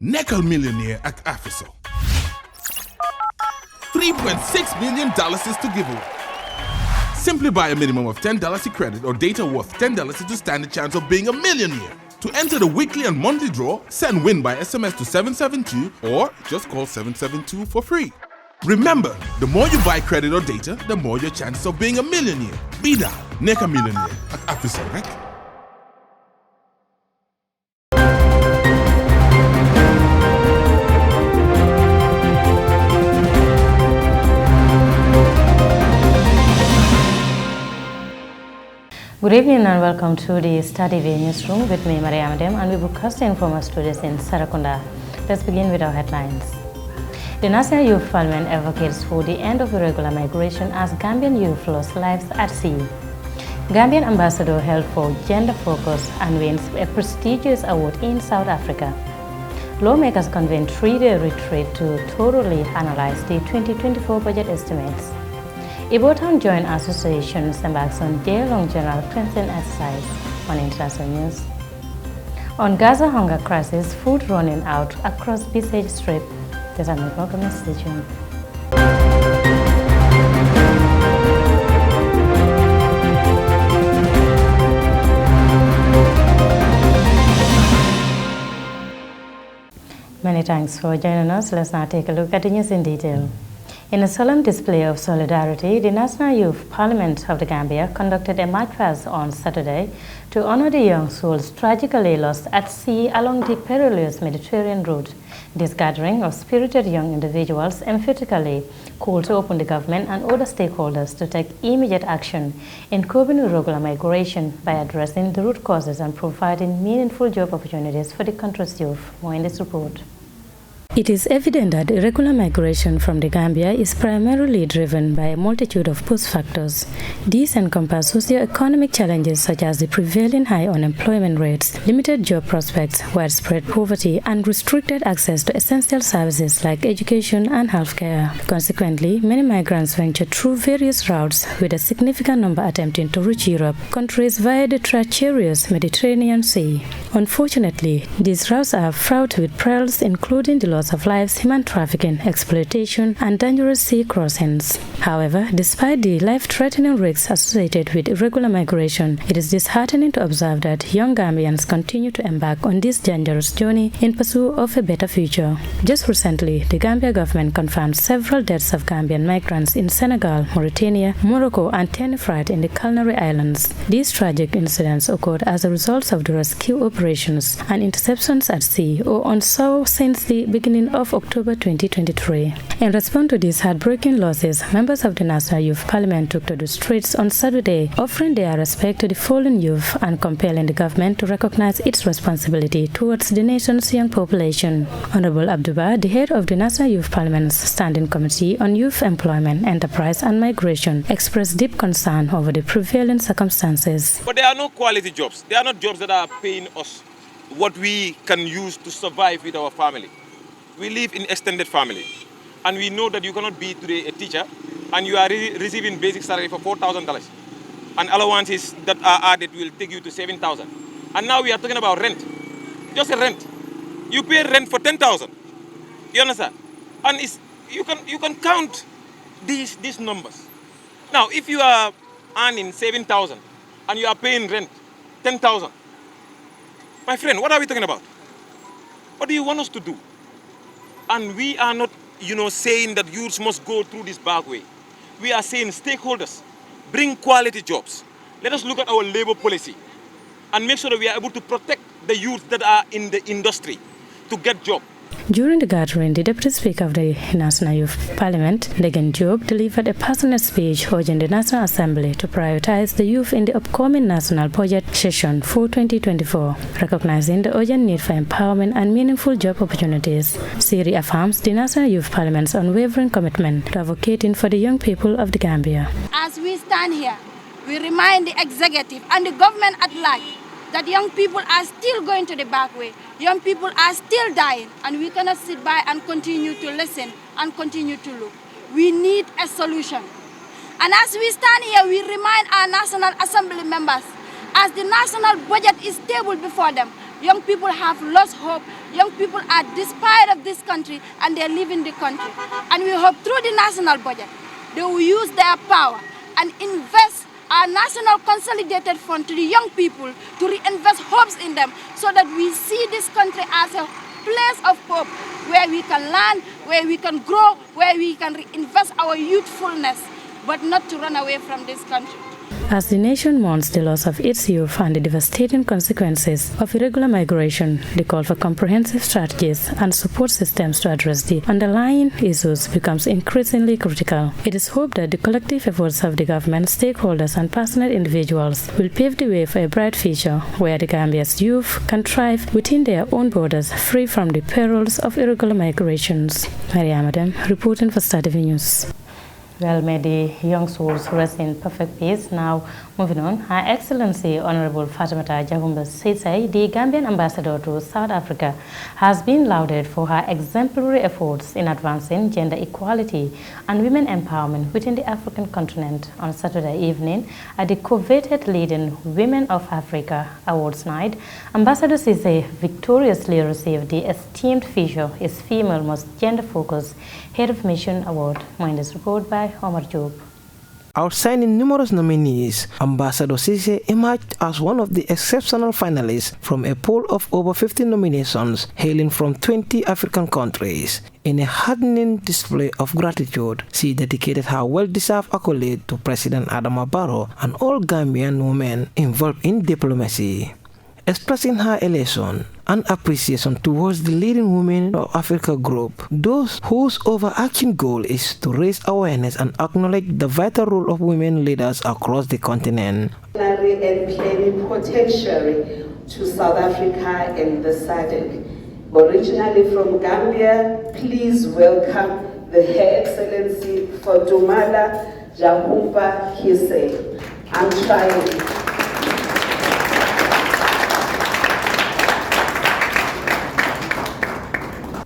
Nekkal millionaire ak Afiso. $3.6 million is to give away. Simply buy a minimum of $10 credit or data worth $10 to stand a chance of being a millionaire. To enter the weekly and monthly draw, send WIN by SMS to 772 or just call 772 for free. Remember, the more you buy credit or data, the more your chances of being a millionaire. Be that Nekkal millionaire at Afiso, right? Good evening and welcome to the Star TV Newsroom with me, Maria Madem, and we broadcasting from our studios in Sarakunda. Let's begin with our headlines. The National Youth Parliament advocates for the end of irregular migration as Gambian youth lost lives at sea. Gambian ambassador held for gender focus and wins a prestigious award in South Africa. Lawmakers convened 3-day retreat to thoroughly analyze the 2024 budget estimates. Ibotown Joint Association embarks on day-long general cleansing exercise. On international news. On Gaza hunger crisis, food running out across besieged Strip. There's a welcome station. Many thanks for joining us. Let's now take a look at the news in detail. In a solemn display of solidarity, the National Youth Parliament of the Gambia conducted a march past on Saturday to honor the young souls tragically lost at sea along the perilous Mediterranean route. This gathering of spirited young individuals emphatically called to open the government and other stakeholders to take immediate action in curbing irregular migration by addressing the root causes and providing meaningful job opportunities for the country's youth. More in this report. It is evident that irregular migration from the Gambia is primarily driven by a multitude of post factors. These encompass socio-economic challenges such as the prevailing high unemployment rates, limited job prospects, widespread poverty, and restricted access to essential services like education and healthcare. Consequently, many migrants venture through various routes, with a significant number attempting to reach Europe countries via the treacherous Mediterranean Sea. Unfortunately, these routes are fraught with perils, including the loss of lives, human trafficking, exploitation, and dangerous sea crossings. However, despite the life-threatening risks associated with irregular migration, it is disheartening to observe that young Gambians continue to embark on this dangerous journey in pursuit of a better future. Just recently, the Gambia government confirmed several deaths of Gambian migrants in Senegal, Mauritania, Morocco, and Tenerife in the Canary Islands. These tragic incidents occurred as a result of the rescue operations and interceptions at sea or on shore since the beginning of October 2023. In response to these heartbreaking losses, members of the National Youth Parliament took to the streets on Saturday, offering their respect to the fallen youth and compelling the government to recognize its responsibility towards the nation's young population. Honorable Abduba, the head of the National Youth Parliament's Standing Committee on Youth Employment, Enterprise and Migration, expressed deep concern over the prevailing circumstances. But there are no quality jobs. There are not jobs that are paying us what we can use to survive with our family. We live in extended family, and we know that you cannot be today a teacher and you are receiving basic salary for $4,000, and allowances that are added will take you to $7,000. And now we are talking about rent, just a rent. You pay rent for $10,000. You understand? And you can count these numbers. Now, if you are earning $7,000 and you are paying rent $10,000, my friend, what are we talking about? What do you want us to do? And we are not, saying that youths must go through this back way. We are saying stakeholders, bring quality jobs. Let us look at our labor policy and make sure that we are able to protect the youth that are in the industry to get jobs. During the gathering, the Deputy Speaker of the National Youth Parliament, Legan Job, delivered a passionate speech urging the National Assembly to prioritize the youth in the upcoming National Budget Session for 2024, recognizing the urgent need for empowerment and meaningful job opportunities. She reaffirms the National Youth Parliament's unwavering commitment to advocating for the young people of the Gambia. As we stand here, we remind the executive and the government at large that young people are still going to the back way. Young people are still dying, and we cannot sit by and continue to listen and continue to look. We need a solution. And as we stand here, we remind our National Assembly members, as the national budget is tabled before them, Young people have lost hope. Young people are despised of this country and they're leaving the country. And we hope through the national budget, they will use their power and invest our national consolidated fund to the young people to reinvest hopes in them so that we see this country as a place of hope where we can learn, where we can grow, where we can reinvest our youthfulness, but not to run away from this country. As the nation mourns the loss of its youth and the devastating consequences of irregular migration, the call for comprehensive strategies and support systems to address the underlying issues becomes increasingly critical. It is hoped that the collective efforts of the government, stakeholders and passionate individuals will pave the way for a bright future where the Gambia's youth can thrive within their own borders, free from the perils of irregular migrations. Mariam Adam, reporting for Star TV News. Well, may the young souls rest in perfect peace. Now, moving on, Her Excellency Honorable Fatimata Jahumba Sisay, the Gambian ambassador to South Africa, has been lauded for her exemplary efforts in advancing gender equality and women empowerment within the African continent. On Saturday evening, at the coveted Leading Women of Africa Awards Night, Ambassador Sisay victoriously received the esteemed feature is Female Most Gender-Focused Head of Mission Award. More in this report by Omar Job. Outsigning numerous nominees, Ambassador Sisay emerged as one of the exceptional finalists from a pool of over 50 nominations hailing from 20 African countries. In a heartening display of gratitude, she dedicated her well-deserved accolade to President Adama Barrow and all Gambian women involved in diplomacy. Expressing her elation and appreciation towards the Leading Women of Africa group, those whose overarching goal is to raise awareness and acknowledge the vital role of women leaders across the continent. And plenipotentiary to South Africa and the SADC. Originally from Gambia, please welcome Her Excellency Fatimata Jahumba Sisay. I'm trying.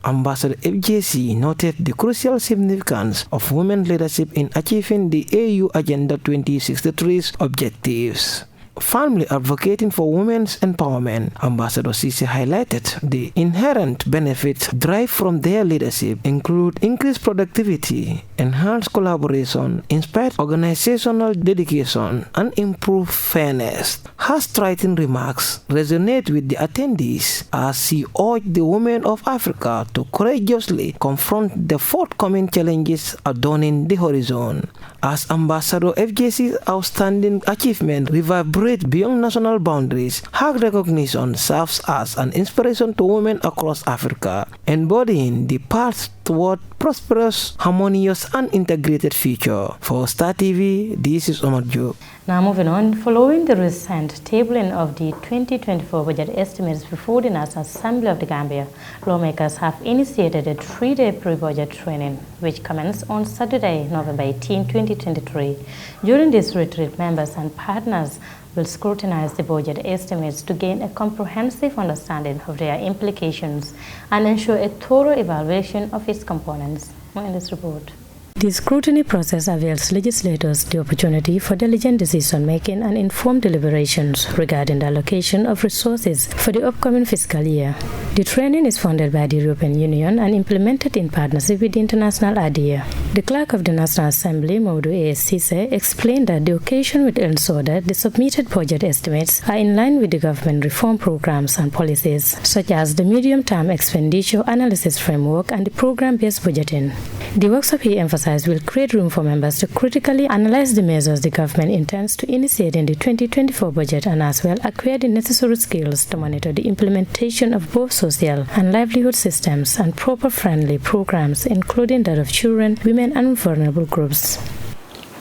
Ambassador FJC noted the crucial significance of women leadership in achieving the AU Agenda 2063's objectives. Firmly advocating for women's empowerment, Ambassador Sisay highlighted the inherent benefits derived from their leadership include increased productivity, enhanced collaboration, inspired organizational dedication, and improved fairness. Her striking remarks resonate with the attendees as she urged the women of Africa to courageously confront the forthcoming challenges adorning the horizon. As Ambassador FJC's outstanding achievement reverberates beyond national boundaries, her recognition serves as an inspiration to women across Africa, embodying the path toward prosperous, harmonious, and integrated future. For Star TV, this is Omar Job. Now moving on, following the recent tabling of the 2024 budget estimates before the National Assembly of the Gambia, lawmakers have initiated a 3-day pre-budget training, which commenced on Saturday, November 18, 2023. During this retreat, members and partners will scrutinize the budget estimates to gain a comprehensive understanding of their implications and ensure a thorough evaluation of its components. More in this report. The scrutiny process avails legislators the opportunity for diligent decision-making and informed deliberations regarding the allocation of resources for the upcoming fiscal year. The training is funded by the European Union and implemented in partnership with the International IDEA. The Clerk of the National Assembly, Modu A. Sisay, explained that the occasion will ensure that the submitted budget estimates are in line with the government reform programs and policies, such as the medium-term expenditure analysis framework and the program-based budgeting. The workshop, he emphasized, will create room for members to critically analyze the measures the government intends to initiate in the 2024 budget and as well acquire the necessary skills to monitor the implementation of both social and livelihood systems and proper friendly programs, including that of children, women, and vulnerable groups.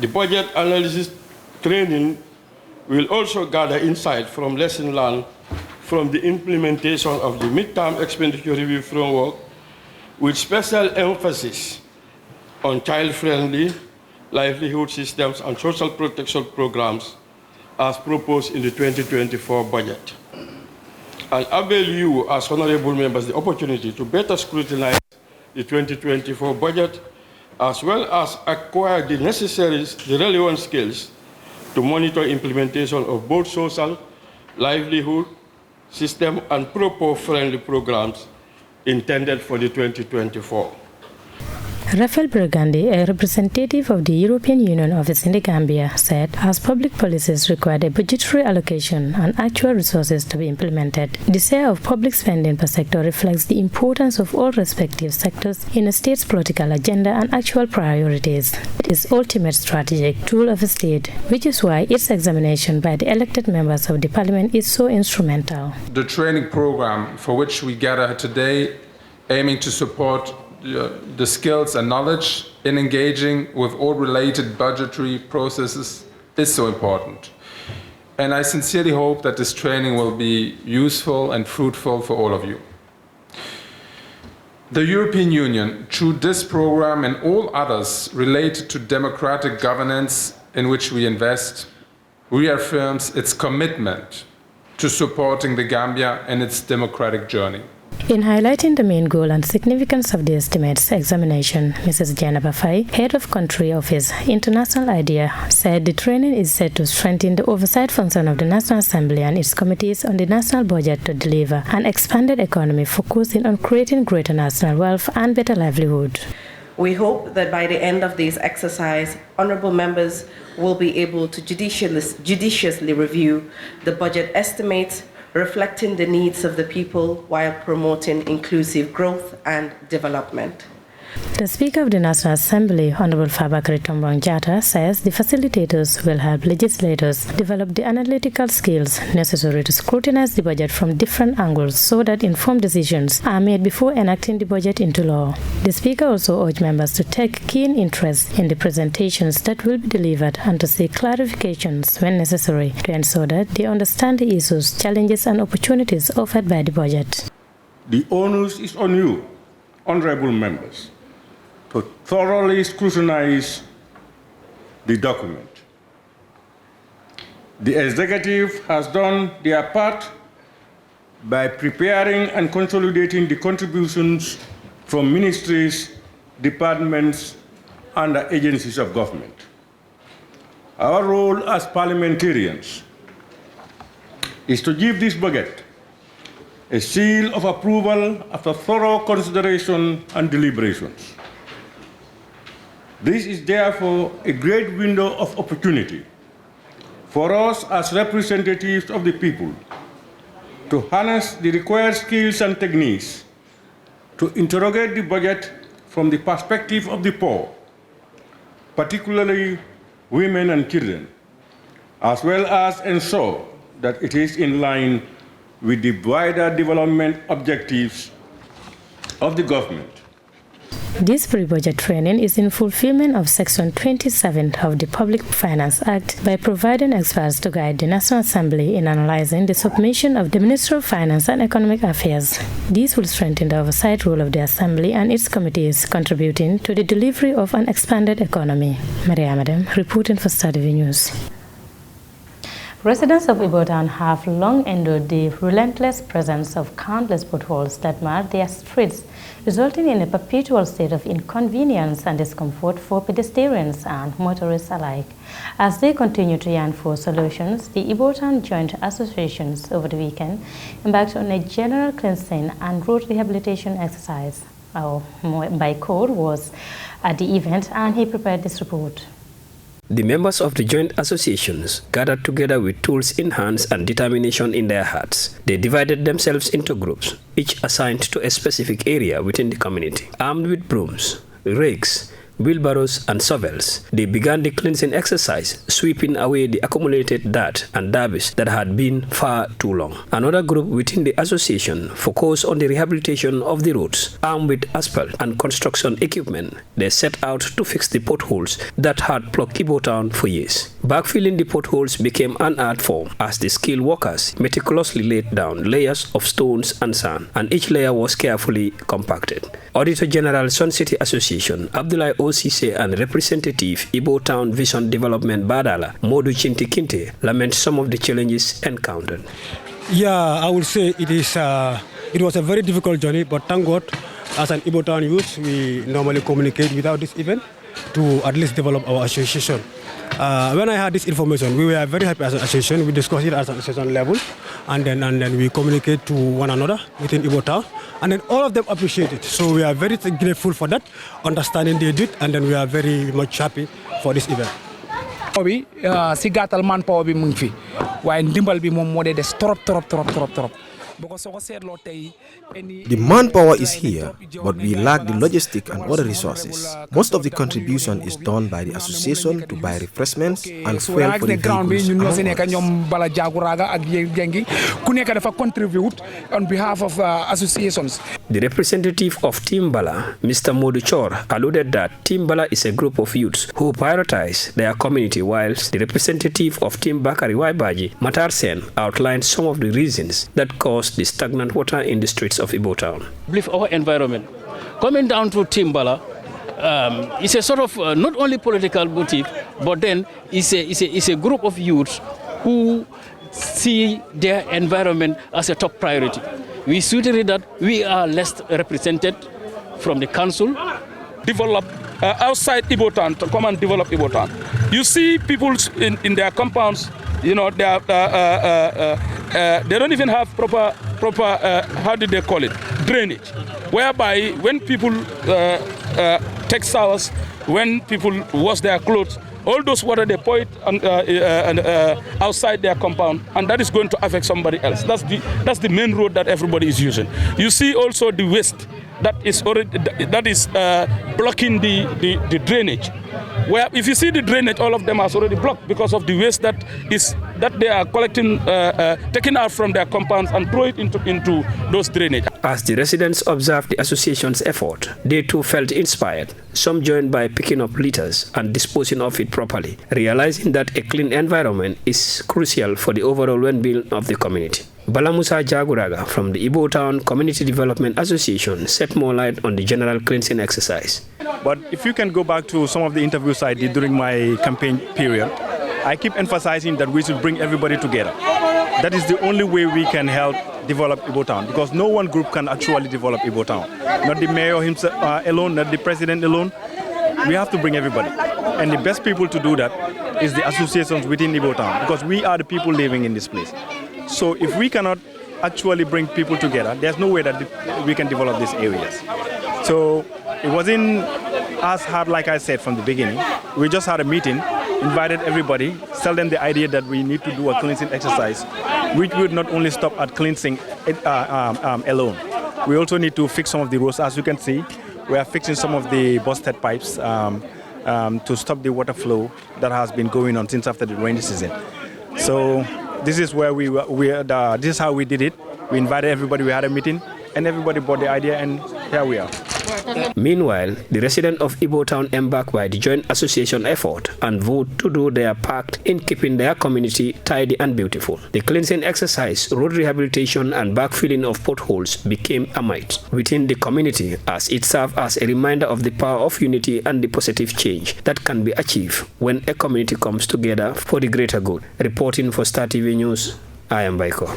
The budget analysis training will also gather insight from lessons learned from the implementation of the midterm expenditure review framework, with special emphasis on child-friendly livelihood systems and social protection programs as proposed in the 2024 budget. And avail you, as honorable members, the opportunity to better scrutinize the 2024 budget, as well as acquire the relevant skills to monitor implementation of both social, livelihood, system and pro-poor-friendly programs intended for the 2024. Rafael Burgundy, a representative of the European Union office in the Gambia, said as public policies required a budgetary allocation and actual resources to be implemented, the share of public spending per sector reflects the importance of all respective sectors in a state's political agenda and actual priorities. It is ultimate strategic tool of a state, which is why its examination by the elected members of the parliament is so instrumental. The training program for which we gather today, aiming to support the skills and knowledge in engaging with all related budgetary processes, is so important. And I sincerely hope that this training will be useful and fruitful for all of you. The European Union, through this program and all others related to democratic governance in which we invest, reaffirms its commitment to supporting the Gambia in its democratic journey. In highlighting the main goal and significance of the estimates examination, Mrs. Janaba Fai, head of country office International IDEA, said the training is set to strengthen the oversight function of the National Assembly and its committees on the national budget to deliver an expanded economy focusing on creating greater national wealth and better livelihood. We hope that by the end of this exercise, honourable members will be able to judiciously review the budget estimates, reflecting the needs of the people while promoting inclusive growth and development. The Speaker of the National Assembly, Honorable Fabakary Tombong Jatta, says the facilitators will help legislators develop the analytical skills necessary to scrutinize the budget from different angles so that informed decisions are made before enacting the budget into law. The Speaker also urged members to take keen interest in the presentations that will be delivered and to seek clarifications when necessary to ensure that they understand the issues, challenges and opportunities offered by the budget. The onus is on you, honorable members, to thoroughly scrutinize the document. The executive has done their part by preparing and consolidating the contributions from ministries, departments, and the agencies of government. Our role as parliamentarians is to give this budget a seal of approval after thorough consideration and deliberations. This is therefore a great window of opportunity for us as representatives of the people to harness the required skills and techniques to interrogate the budget from the perspective of the poor, particularly women and children, as well as ensure that it is in line with the wider development objectives of the government. This pre-budget training is in fulfillment of Section 27 of the Public Finance Act by providing experts to guide the National Assembly in analyzing the submission of the Ministry of Finance and Economic Affairs. These will strengthen the oversight role of the Assembly and its committees, contributing to the delivery of an expanded economy. Maria Madam, reporting for Star TV News. Residents of Ibotown have long endured the relentless presence of countless potholes that mar their streets, resulting in a perpetual state of inconvenience and discomfort for pedestrians and motorists alike. As they continue to yearn for solutions, the Ibotown Joint Associations over the weekend embarked on a general cleansing and road rehabilitation exercise. Our Baikor was at the event and he prepared this report. The members of the joint associations gathered together with tools in hands and determination in their hearts. They divided themselves into groups, each assigned to a specific area within the community. Armed with brooms, rakes, wheelbarrows and shovels, they began the cleansing exercise, sweeping away the accumulated dirt and debris that had been far too long. Another group within the association focused on the rehabilitation of the roads. Armed with asphalt and construction equipment, they set out to fix the potholes that had plagued Ibotown for years. Backfilling the potholes became an art form as the skilled workers meticulously laid down layers of stones and sand, and each layer was carefully compacted. Auditor General Sun City Association, Abdullah OCC and representative Ibotown Vision Development Badala, Modu Chinti Kinte, lament some of the challenges encountered. Yeah, I would say it was a very difficult journey, but thank God, as an Ibotown youth, we normally communicate without this event to at least develop our association. When I had this information, we were very happy as an association. We discussed it as an association level, and then we communicate to one another within Ibo Town, and then all of them appreciate it. So we are very grateful for that, understanding they did, and then we are very much happy for this event. Si gàttal manpower bi mu ngi fi waaye ndimbal bi moom moo dee des trop. The manpower is here, but we lack the logistic and other resources. Most of the contribution is done by the association to buy refreshments and fuel for the vehicles. On behalf of associations. The representative of Team Bala, Mr. Modu Chor, alluded that Team Bala is a group of youths who prioritize their community, whilst the representative of Team Bakari Waibaji, Matar Sen, outlined some of the reasons that caused the stagnant water in the streets of Ibo Town. I believe our environment, coming down to Team Bala, is a sort of not only political motive, but then it's a group of youths who see their environment as a top priority. We see that we are less represented from the council. Develop outside Ibo Town, to come and develop Ibo Town. You see people in their compounds, you know, they don't even have proper how did they call it, drainage, whereby when people take showers, when people wash their clothes, all those water they pour it outside their compound, and that is going to affect somebody else. That's the main road that everybody is using. You see also the waste that is blocking the drainage. Where if you see the drainage, all of them are already blocked because of the waste that they are collecting, taking out from their compounds and throw it into those drainage. As the residents observed the association's effort, they too felt inspired. Some joined by picking up litters and disposing of it properly, realizing that a clean environment is crucial for the overall well-being of the community. Balamusa Jaguraga from the Ibo Town Community Development Association set more light on the general cleansing exercise. But if you can go back to some of the interviews I did during my campaign period, I keep emphasizing that we should bring everybody together. That is the only way we can help develop Ibo Town, because no one group can actually develop Ibo Town. Not the mayor himself alone, not the president alone. We have to bring everybody. And the best people to do that is the associations within Ibo Town, because we are the people living in this place. So if we cannot actually bring people together, there's no way that we can develop these areas. So it wasn't as hard, like I said from the beginning. We just had a meeting, invited everybody, tell them the idea that we need to do a cleansing exercise, which would not only stop at cleansing alone. We also need to fix some of the roads. As you can see, we are fixing some of the busted pipes to stop the water flow that has been going on since after the rainy season. So this is where this is how we did it. We invited everybody, we had a meeting, and everybody bought the idea, and here we are. Meanwhile, the residents of Ibo Town embarked by the joint association effort and vote to do their part in keeping their community tidy and beautiful. The cleansing exercise, road rehabilitation and backfilling of potholes became a might within the community, as it served as a reminder of the power of unity and the positive change that can be achieved when a community comes together for the greater good. Reporting for Star TV News, I am Baiko.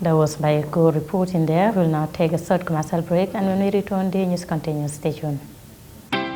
That was Baiko reporting there. We'll now take a short commercial break, and when we return, the news continues. Stay tuned.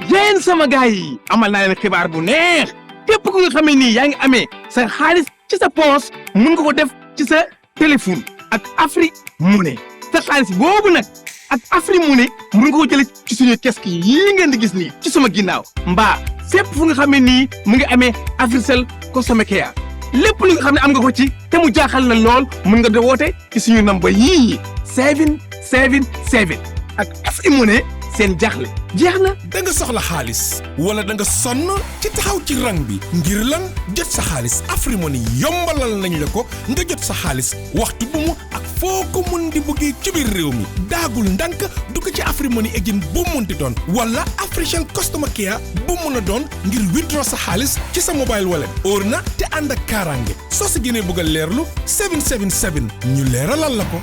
Yen sama gaay amal na len xibaar bu neex képp ku nga xamé ni yaangi amé sa xaalis ci sa poche mën nga ko def ci sa téléphone ak Afri Money sa xaalis bobu nak ak Afri Money mën nga ko jël ci suñu kesk yi ngeen di gis ni ci sama ginnaw mba fépp fu nga xamé ni mu ngi amé Africell Customer Care lépp lu nga xam ne am nga ko ci te mu jaaxal la lool mën nga de woote ci suñu number yii 777 ak Afri Money seen jaaxle jeex na. da nga soxla xaalis wala da nga sonn ci taxaw ci rang bi ngir lan jot sa xaalis Afri Money yombalal nañ la ko nga jot sa xaalis waxtu bu mu ak foo ko mën di bëggee ci biir réew mi daagul ndànk dugg ci Afri Money agent bu mu mënti doon wala Africell Customer Care bu mu mën a doon ngir withdraw sa xaalis ci sa mobile wallet óor na te ànd ak kaaraange soo si gënee bëgg a leerlu 777 ñu leeralal la ko.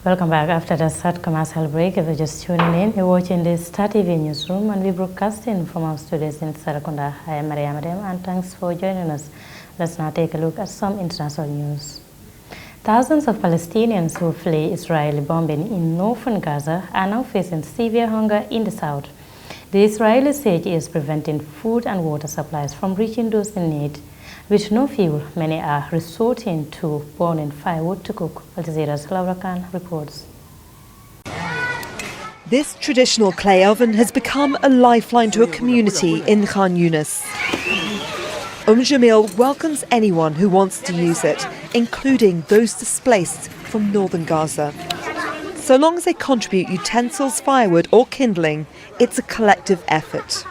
Welcome back after the short commercial break. If you're just tuning in, you're watching the Star TV Newsroom, and we're broadcasting from our studios in Sarakunda. I am Maria Madem, and thanks for joining us. Let's now take a look at some international news. Thousands of Palestinians who flee Israeli bombing in northern Gaza are now facing severe hunger in the south. The Israeli siege is preventing food and water supplies from reaching those in need. With no fuel, many are resorting to burning firewood to cook. Al Jazeera's Laura Khan reports. This traditional clay oven has become a lifeline to a community in Khan Yunis. Jamil welcomes anyone who wants to use it, including those displaced from northern Gaza. So long as they contribute utensils, firewood or kindling, it's a collective effort.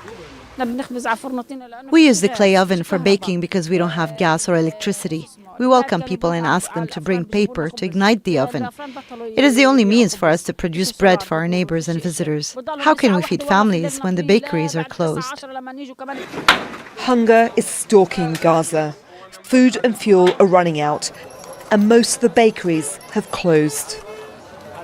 We use the clay oven for baking because we don't have gas or electricity. We welcome people and ask them to bring paper to ignite the oven. It is the only means for us to produce bread for our neighbors and visitors. How can we feed families when the bakeries are closed? Hunger is stalking Gaza. Food and fuel are running out, and most of the bakeries have closed.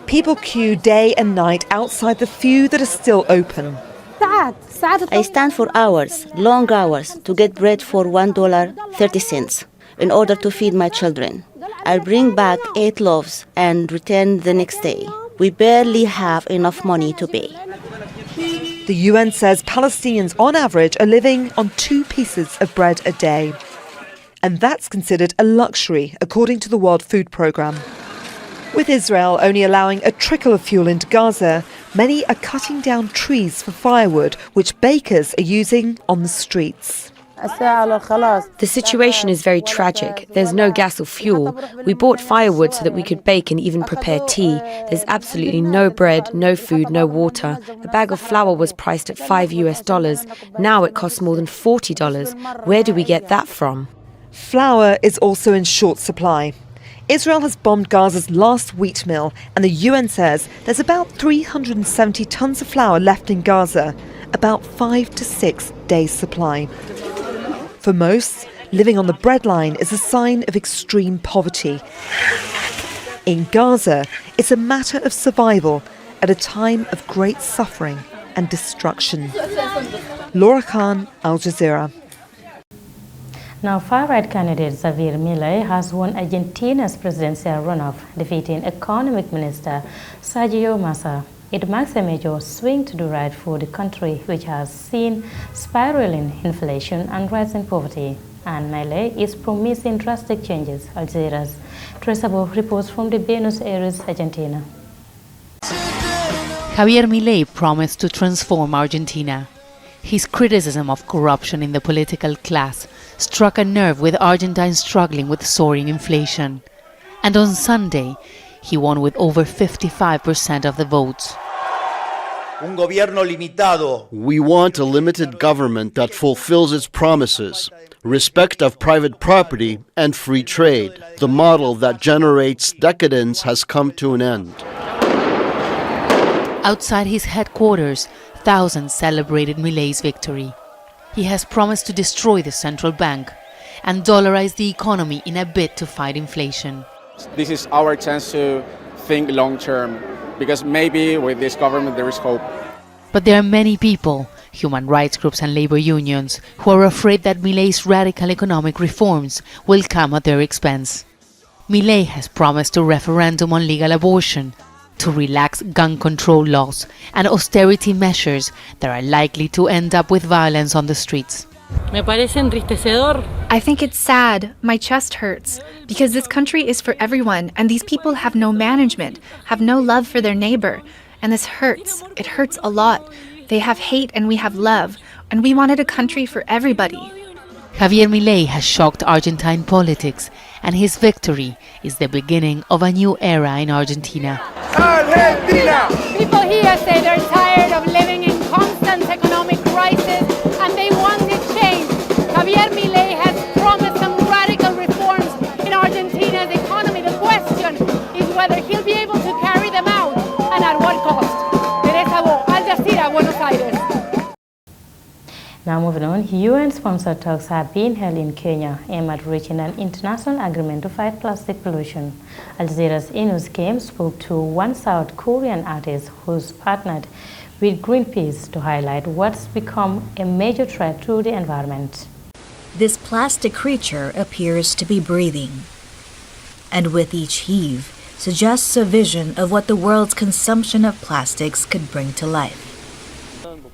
People queue day and night outside the few that are still open. I stand for hours, long hours, to get bread for $1.30 in order to feed my children. I bring back 8 loaves and return the next day. We barely have enough money to pay. The UN says Palestinians on average are living on 2 pieces of bread a day. And that's considered a luxury, according to the World Food Programme. With Israel only allowing a trickle of fuel into Gaza, many are cutting down trees for firewood, which bakers are using on the streets. The situation is very tragic. There's no gas or fuel. We bought firewood so that we could bake and even prepare tea. There's absolutely no bread, no food, no water. A bag of flour was priced at $5. Now it costs more than $40. Where do we get that from? Flour is also in short supply. Israel has bombed Gaza's last wheat mill, and the UN says there's about 370 tons of flour left in Gaza, about 5 to 6 days' supply. For most, living on the breadline is a sign of extreme poverty. In Gaza, it's a matter of survival at a time of great suffering and destruction. Laura Khan, Al Jazeera. Now, far-right candidate Javier Milei has won Argentina's presidential runoff, defeating economic minister Sergio Massa. It marks a major swing to the right for the country, which has seen spiraling inflation and rising poverty. And Milei is promising drastic changes. Al Jazeera's Traceable reports from the Buenos Aires, Argentina. Javier Milei promised to transform Argentina. His criticism of corruption in the political class struck a nerve with Argentines struggling with soaring inflation. And on Sunday, he won with over 55% of the votes. We want a limited government that fulfills its promises, respect of private property and free trade. The model that generates decadence has come to an end. Outside his headquarters, thousands celebrated Milei's victory. He has promised to destroy the central bank and dollarize the economy in a bid to fight inflation. This is our chance to think long term, because maybe with this government there is hope. But there are many people, human rights groups and labor unions, who are afraid that Milei's radical economic reforms will come at their expense. Milei has promised a referendum on legal abortion, to relax gun control laws and austerity measures that are likely to end up with violence on the streets. I think it's sad. My chest hurts. Because this country is for everyone, and these people have no management, have no love for their neighbor. And this hurts. It hurts a lot. They have hate and we have love. And we wanted a country for everybody. Javier Milei has shocked Argentine politics, and his victory is the beginning of a new era in Argentina. Argentina! People here say they're tired of living in constant economic crisis and they wanted change. Javier Milei has promised some radical reforms in Argentina's economy. The question is whether he'll be able to carry them out and at what cost. Teresa Bo, Al Jazeera, Buenos Aires. Now moving on, UN-sponsored talks have been held in Kenya aimed at reaching an international agreement to fight plastic pollution. Al Jazeera's Inus Kim spoke to one South Korean artist who's partnered with Greenpeace to highlight what's become a major threat to the environment. This plastic creature appears to be breathing, and with each heave suggests a vision of what the world's consumption of plastics could bring to life.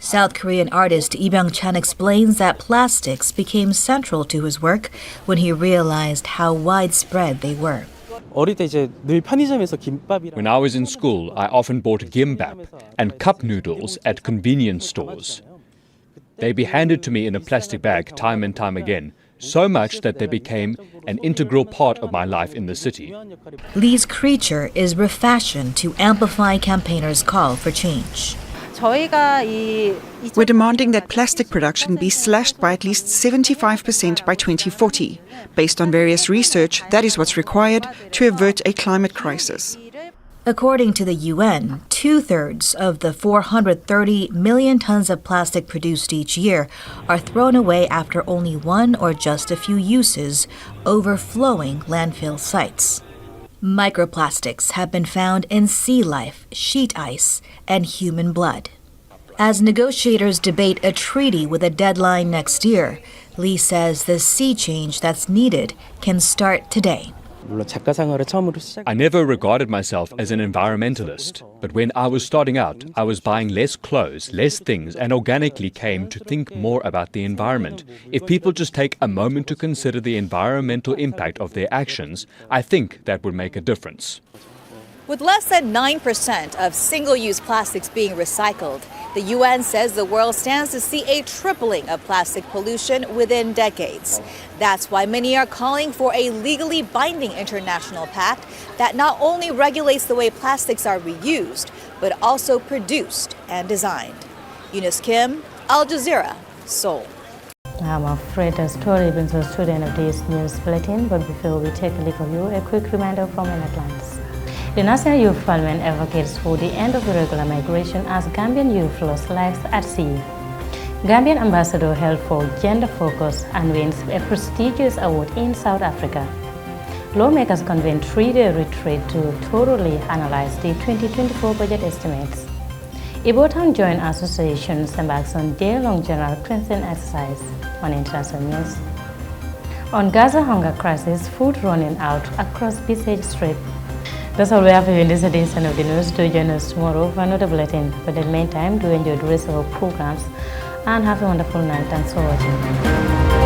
South Korean artist Lee Byung-chan explains that plastics became central to his work when he realized how widespread they were. When I was in school, I often bought gimbap and cup noodles at convenience stores. They'd be handed to me in a plastic bag time and time again, so much that they became an integral part of my life in the city. Lee's creature is refashioned to amplify campaigners' call for change. We're demanding that plastic production be slashed by at least 75% by 2040. Based on various research, that is what's required to avert a climate crisis. According to the UN, 2/3 of the 430 million tons of plastic produced each year are thrown away after only one or just a few uses, overflowing landfill sites. Microplastics have been found in sea life, sheet ice, and human blood. As negotiators debate a treaty with a deadline next year, Lee says the sea change that's needed can start today. I never regarded myself as an environmentalist, but when I was starting out, I was buying less clothes, less things, and organically came to think more about the environment. If people just take a moment to consider the environmental impact of their actions, I think that would make a difference. With less than 9% of single-use plastics being recycled, the UN says the world stands to see a tripling of plastic pollution within decades. That's why many are calling for a legally binding international pact that not only regulates the way plastics are reused, but also produced and designed. Eunice Kim, Al Jazeera, Seoul. I'm afraid the story brings us to the end of this news bulletin, but before we take a look at you, a quick reminder from the headlines. The National Youth Parliament advocates for the end of irregular migration as Gambian youth lost lives at sea. Gambian ambassador held for gender focus and wins a prestigious award in South Africa. Lawmakers convened 3-day retreat to thoroughly analyze the 2024 budget estimates. Ibo Town Joint Associations embarks on day-long general cleansing exercise. On international news. On Gaza hunger crisis, food running out across Bisage Strait. That's all we have for you in this edition of the news. Do join us tomorrow for another bulletin. But in the meantime, do enjoy the rest of our programs and have a wonderful night. Thanks for watching.